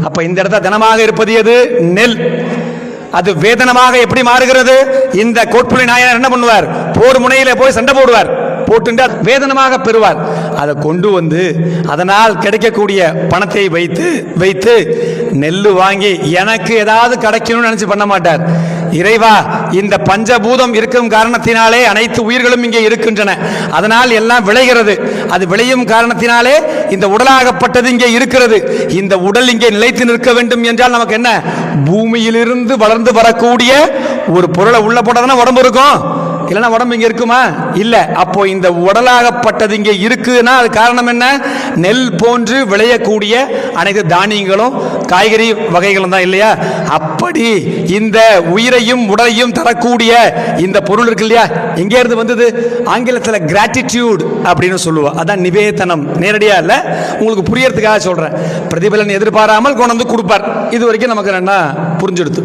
அப்ப இந்த இடத்துல தனமாக இருப்பது எது? நெல். அது வேதனமாக எப்படி மாறுகிறது? இந்த கோட்புலி நாயனர் என்ன பண்ணுவார்? போர் முனையில போய் சண்டை போடுவார், போட்டு வேதனமாக பெறுவார். அதை கொண்டு வந்து அதனால் கிடைக்கக்கூடிய பணத்தை வைத்து வைத்து நெல் வாங்கி எனக்கு ஏதாவது கிடைக்கணும்னு நினைச்சு பண்ண மாட்டார். இறைவா, இந்த பஞ்சபூதம் இருக்கும் காரணத்தினாலே அனைத்து உயிர்களும் இங்கே இருக்கின்றன, அதனால் எல்லாம் விளைகிறது. அது விளையும் காரணத்தினாலே இந்த உடலாகப்பட்டது இங்கே இருக்கிறது. இந்த உடல் இங்கே நிலைத்து நிற்க வேண்டும் என்றால் நமக்கு என்ன? பூமியிலிருந்து வளர்ந்து வரக்கூடிய ஒரு பொருளை உள்ள போட்டதான உடம்பு இருக்கும், இல்லைன்னா உடம்பு இங்க இருக்குமா? இல்ல. அப்போ இந்த உடலாகப்பட்டது இங்கே இருக்குன்னா அது காரணம் என்ன? நெல் போன்று விளையக்கூடிய அனைத்து தானியங்களும் காய்கறி வகைகளும் தான், இல்லையா? அப்படி இந்த உயிரையும் உடலையும் தரக்கூடிய இந்த பொருள் இருக்கு இல்லையா, எங்கே இருந்து வந்தது? ஆங்கிலத்தில் கிராட்டிடியூட் அப்படின்னு சொல்லுவோம். அதான் நிவேதனம். நேரடியா இல்ல, உங்களுக்கு புரியறதுக்காக சொல்றேன். பிரதிபலன் எதிர்பாராமல் கொண்டு வந்து கொடுப்பார். இது வரைக்கும் நமக்கு என்ன புரிஞ்சுடுது.